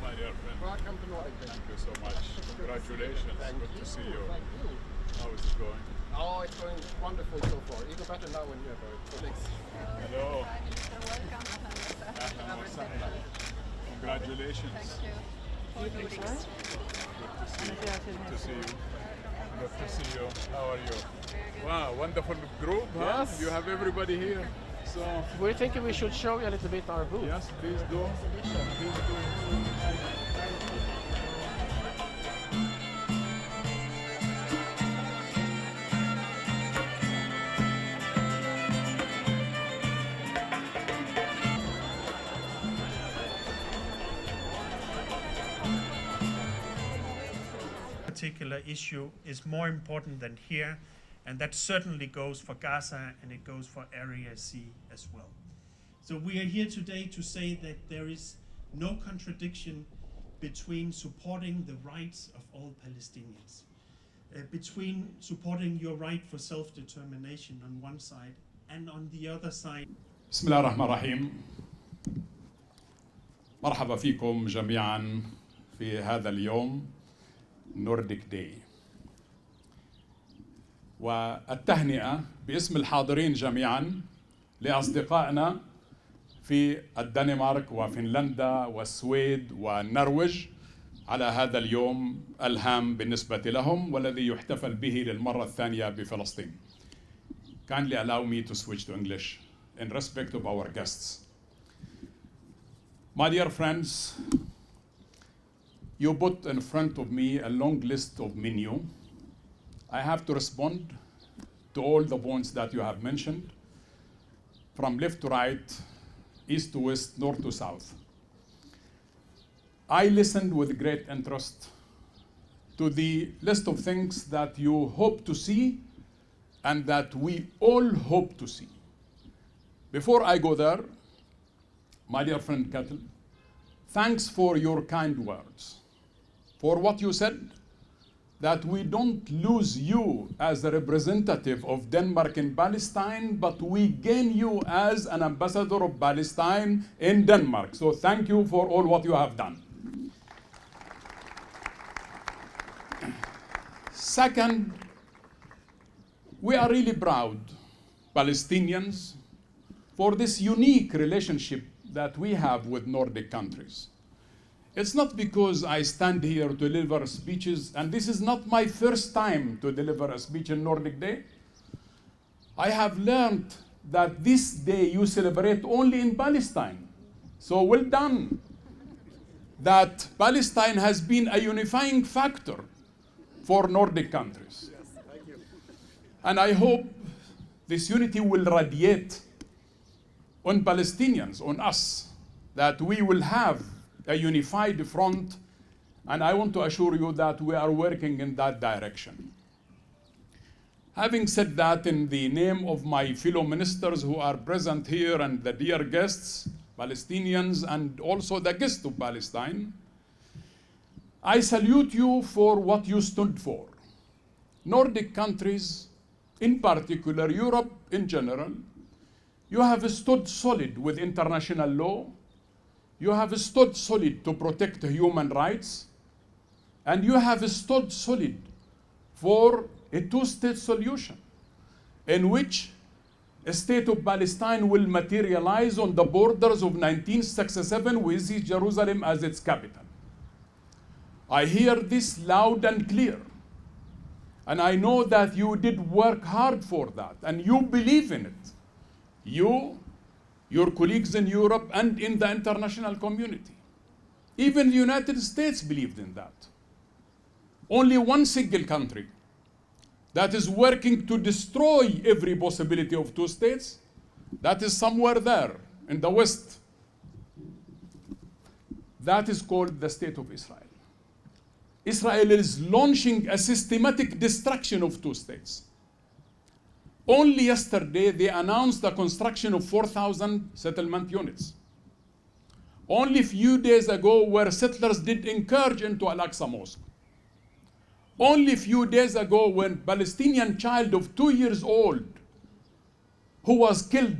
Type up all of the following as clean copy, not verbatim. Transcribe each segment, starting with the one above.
my dear friend. Welcome to Nordic. Thank you so much. Congratulations. Good to see you. Thank you. How is it going? Oh, it's going wonderful so far. Even better now when you have a colleagues. Hello. Prime Minister, welcome. Ahlan wa sahlan. Congratulations. Thank you. For Nordics. Good to see you. Good to see you. How are you? Wow, wonderful group, huh? Yes. You have everybody here. So, We're thinking we should show you a little bit our booth. yes, please do. Please do. Particular issue is more important than here, and that certainly goes for Gaza and it goes for Area C as well. So we are here today to say that there is no contradiction between supporting the rights of all Palestinians, between supporting your right for self-determination on one side and on the other side. بسم الله الرحمن الرحيم. مرحبا فيكم جميعا في هذا اليوم نورديك داي. والتهنئة باسم الحاضرين جميعا لأصدقائنا في الدنمارك وفنلندا والسويد والنرويج على هذا اليوم الهام بالنسبة لهم والذي يحتفل به للمرة الثانية بفلسطين. Kindly allow me to switch to English in respect of our guests. My dear friends, you put in front of me a long list of menu. I have to respond to all the points that you have mentioned, from left to right, east to west, north to south. I listened with great interest to the list of things that you hope to see and that we all hope to see. Before I go there, my dear friend Kettle, thanks for your kind words, for what you said, that we don't lose you as a representative of Denmark in Palestine, but we gain you as an ambassador of Palestine in Denmark. So thank you for all what you have done. Second, we are really proud, Palestinians, for this unique relationship that we have with Nordic countries. It's not because I stand here to deliver speeches, and this is not my first time to deliver a speech in Nordic Day. I have learned that this day you celebrate only in Palestine. So well done. That Palestine has been a unifying factor for Nordic countries. And I hope this unity will radiate on Palestinians, on us, that we will have a unified front, and I want to assure you that we are working in that direction. Having said that, in the name of my fellow ministers who are present here and the dear guests, Palestinians, and also the guests of Palestine, I salute you for what you stood for. Nordic countries, in particular Europe in general, you have stood solid with international law. You have stood solid to protect human rights, and you have stood solid for a two-state solution in which a state of Palestine will materialize on the borders of 1967 with Jerusalem as its capital. I hear this loud and clear, and I know that you did work hard for that, and you believe in it. You, your colleagues in Europe and in the international community. Even the United States believed in that. Only one single country that is working to destroy every possibility of two states, that is somewhere there in the West. That is called the State of Israel. Israel is launching a systematic destruction of two states. Only yesterday, they announced the construction of 4,000 settlement units. Only a few days ago, where settlers did incurge into Al-Aqsa Mosque. Only a few days ago, when Palestinian child of 2 years old, who was killed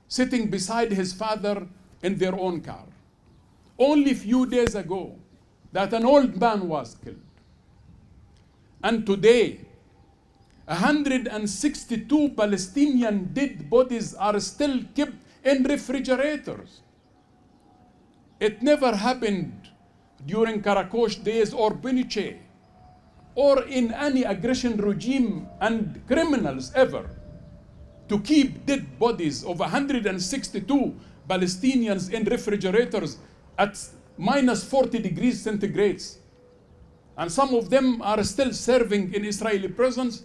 sitting beside his father in their own car. only a few days ago that an old man was killed. And today, 162 Palestinian dead bodies are still kept in refrigerators. It never happened during Karakosh days or Pinochet or in any aggression regime and criminals ever to keep dead bodies of 162 Palestinians in refrigerators at minus 40 degrees centigrade. And some of them are still serving in Israeli prisons,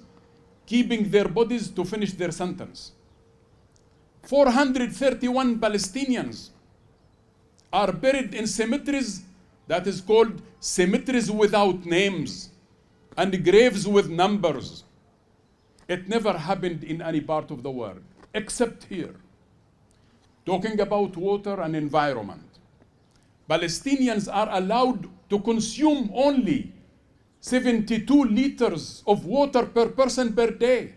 keeping their bodies to finish their sentence. 431 Palestinians are buried in cemeteries that is called cemeteries without names and graves with numbers. It never happened in any part of the world, except here. Talking about water and environment, Palestinians are allowed to consume only 72 liters of water per person per day.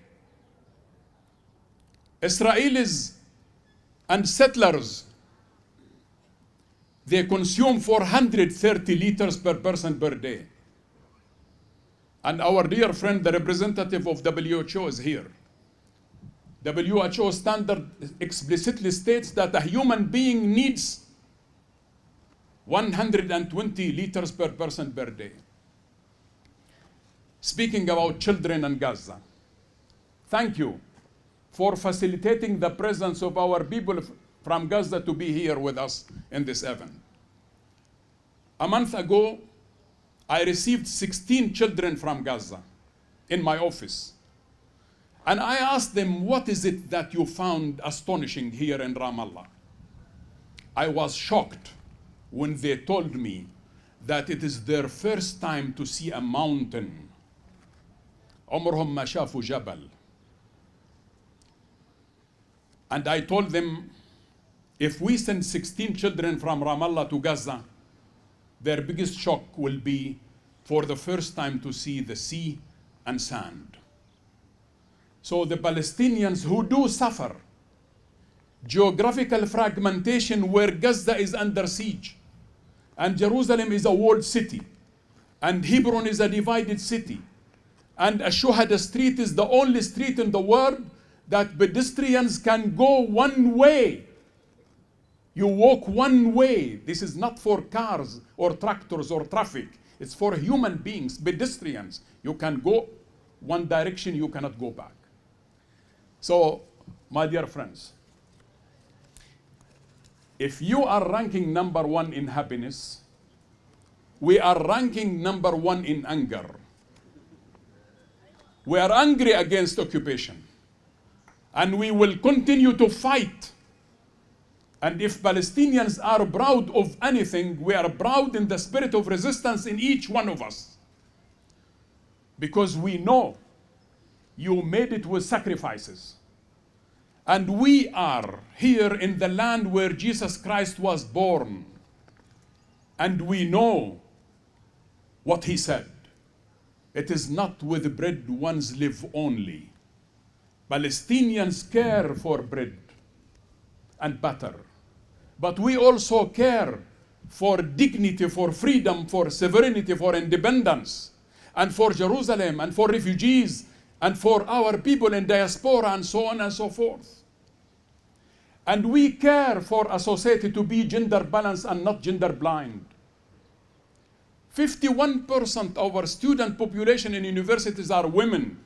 Israelis and settlers, they consume 430 liters per person per day. And our dear friend, the representative of WHO is here. WHO standard explicitly states that a human being needs 120 liters per person per day. Speaking about children in Gaza, thank you for facilitating the presence of our people from Gaza to be here with us in this event. A month ago, I received 16 children from Gaza in my office. And I asked them, what is it that you found astonishing here in Ramallah? I was shocked when they told me that it is their first time to see a mountain. عمرهم ما شافوا جبل. And I told them, if we send 16 children from Ramallah to Gaza, their biggest shock will be for the first time to see the sea and sand. So the Palestinians who do suffer geographical fragmentation where Gaza is under siege, and Jerusalem is a walled city, and Hebron is a divided city, and Ashuhada Street is the only street in the world that pedestrians can go one way. You walk one way. This is not for cars or tractors or traffic. It's for human beings, pedestrians. You can go one direction, you cannot go back. So, my dear friends, if you are ranking number one in happiness, we are ranking number one in anger. We are angry against occupation, and we will continue to fight. And if Palestinians are proud of anything, we are proud in the spirit of resistance in each one of us. Because we know you made it with sacrifices. And we are here in the land where Jesus Christ was born. And we know what he said. It is not with bread ones live only. Palestinians care for bread and butter. But we also care for dignity, for freedom, for sovereignty, for independence, and for Jerusalem, and for refugees, and for our people in diaspora, and so on and so forth. And we care for a society to be gender balanced and not gender blind. 51% of our student population in universities are women.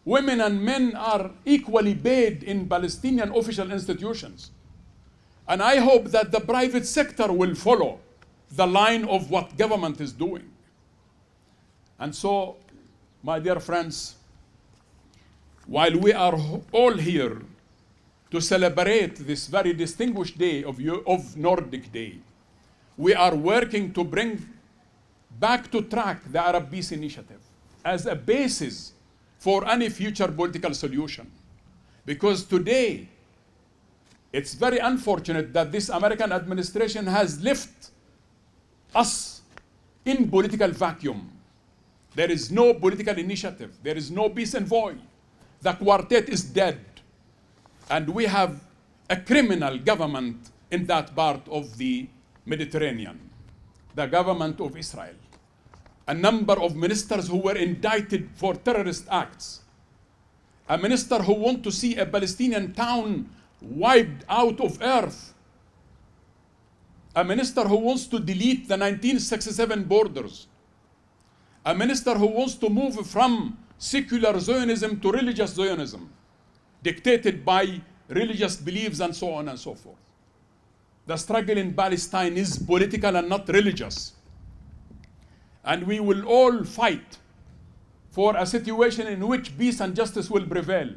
Women and men are equally paid in Palestinian official institutions. And I hope that the private sector will follow the line of what government is doing. And so, my dear friends, while we are all here to celebrate this very distinguished day of Nordic Day, we are working to bring back to track the Arab Peace Initiative as a basis for any future political solution. Because today, it's very unfortunate that this American administration has left us in political vacuum. There is no political initiative. There is no peace envoy. The quartet is dead. And we have a criminal government in that part of the Mediterranean, the government of Israel, a number of ministers who were indicted for terrorist acts, a minister who wants to see a Palestinian town wiped out of earth, a minister who wants to delete the 1967 borders, a minister who wants to move from secular Zionism to religious Zionism, dictated by religious beliefs and so on and so forth. The struggle in Palestine is political and not religious. And we will all fight for a situation in which peace and justice will prevail.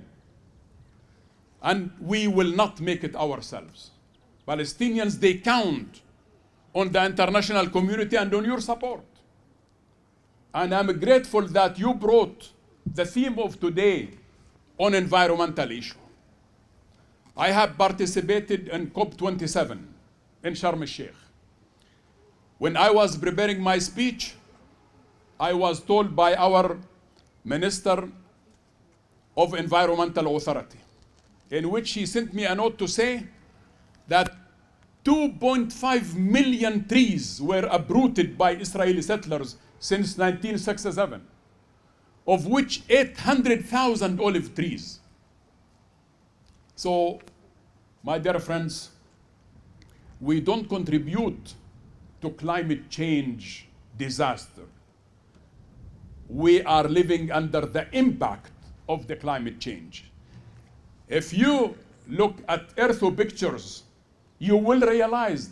And we will not make it ourselves. Palestinians, they count on the international community and on your support. And I'm grateful that you brought the theme of today on environmental issue. I have participated in COP27 in Sharm el-Sheikh. When I was preparing my speech, I was told by our Minister of Environmental Authority, in which he sent me a note to say that 2.5 million trees were uprooted by Israeli settlers since 1967, of which 800,000 olive trees. So, my dear friends, we don't contribute to climate change disaster. We are living under the impact of the climate change. If you look at earth pictures, you will realize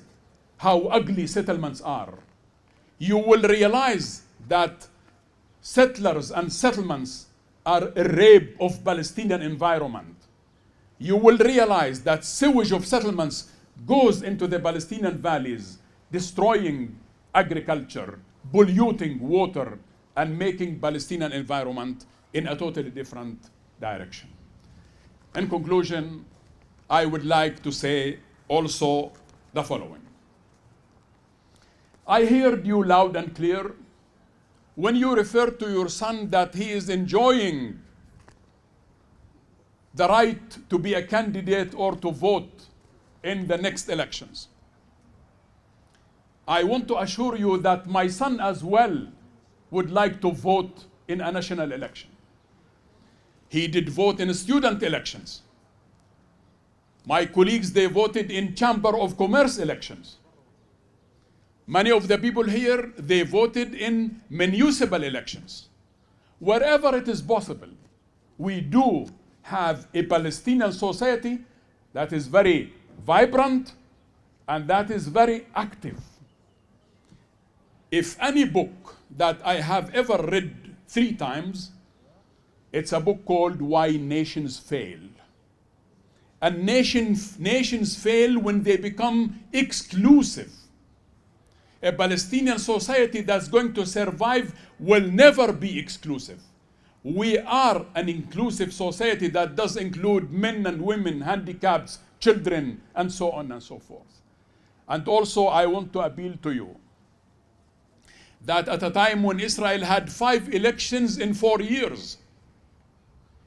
how ugly settlements are. You will realize that settlers and settlements are a rape of Palestinian environment. You will realize that sewage of settlements goes into the Palestinian valleys, destroying agriculture, polluting water, and making Palestinian environment in a totally different direction. In conclusion, I would like to say also the following. I heard you loud and clear when you referred to your son that he is enjoying the right to be a candidate or to vote in the next elections. I want to assure you that my son as well would like to vote in a national election. He did vote in student elections. My colleagues, they voted in Chamber of Commerce elections. Many of the people here, they voted in municipal elections. Wherever it is possible, we do have a Palestinian society that is very vibrant and that is very active. If any book that I have ever read 3 times, it's a book called Why Nations Fail. And nations fail when they become exclusive. A Palestinian society that's going to survive will never be exclusive. We are an inclusive society that does include men and women, handicapped, children, and so on and so forth. And also, I want to appeal to you that at a time when Israel had 5 elections in 4 years,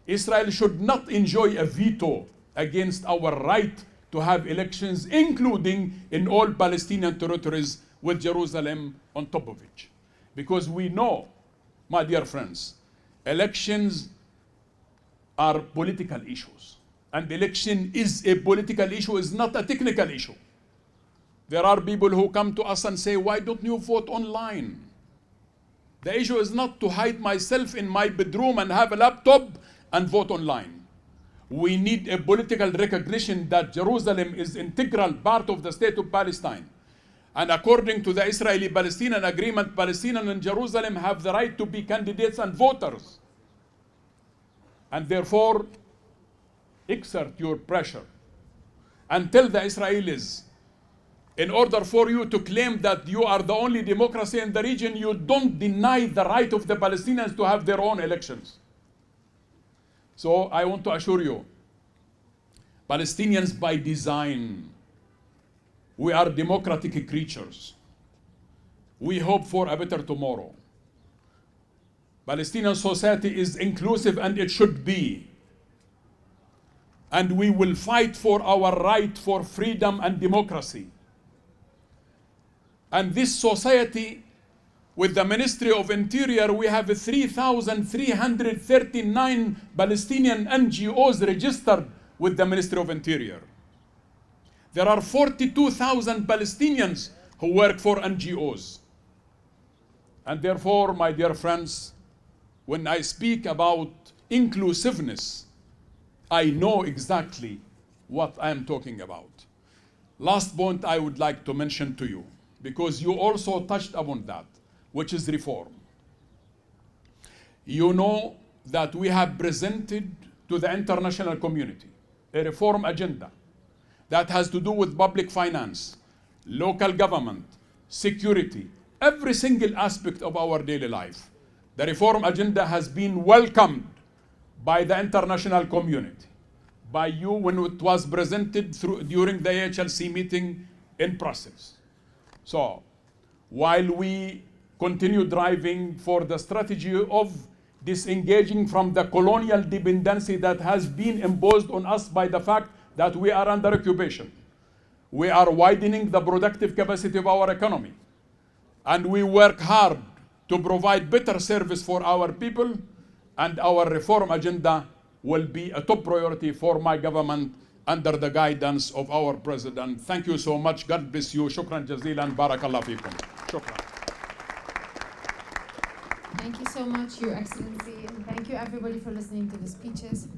Israel should not enjoy a veto against our right to have elections, including in all Palestinian territories with Jerusalem on top of it. Because we know, my dear friends, elections are political issues. And election is a political issue, is not a technical issue. There are people who come to us and say, why don't you vote online? The issue is not to hide myself in my bedroom and have a laptop and vote online. We need a political recognition that Jerusalem is an integral part of the state of Palestine. And according to the Israeli-Palestinian agreement, Palestinians in Jerusalem have the right to be candidates and voters. And therefore, exert your pressure and tell the Israelis, in order for you to claim that you are the only democracy in the region, you don't deny the right of the Palestinians to have their own elections. So I want to assure you, Palestinians by design, we are democratic creatures. We hope for a better tomorrow. Palestinian society is inclusive and it should be. and we will fight for our right for freedom and democracy. And this society, with the Ministry of Interior, we have 3,339 Palestinian NGOs registered with the Ministry of Interior. There are 42,000 Palestinians who work for NGOs. And therefore, my dear friends, when I speak about inclusiveness, I know exactly what I am talking about. Last point I would like to mention to you, because you also touched upon that, which is reform. You know that we have presented to the international community a reform agenda that has to do with public finance, local government, security, every single aspect of our daily life. The reform agenda has been welcomed by the international community, by you when it was presented during the AHLC meeting in Brussels. So, while we continue driving for the strategy of disengaging from the colonial dependency that has been imposed on us by the fact that we are under occupation, we are widening the productive capacity of our economy, and we work hard to provide better service for our people, and our reform agenda will be a top priority for my government under the guidance of our president. Thank you so much. God bless you. Shukran jazilan. Barakallah fikum. Shukran. Thank you so much, Your Excellency, and thank you everybody for listening to the speeches.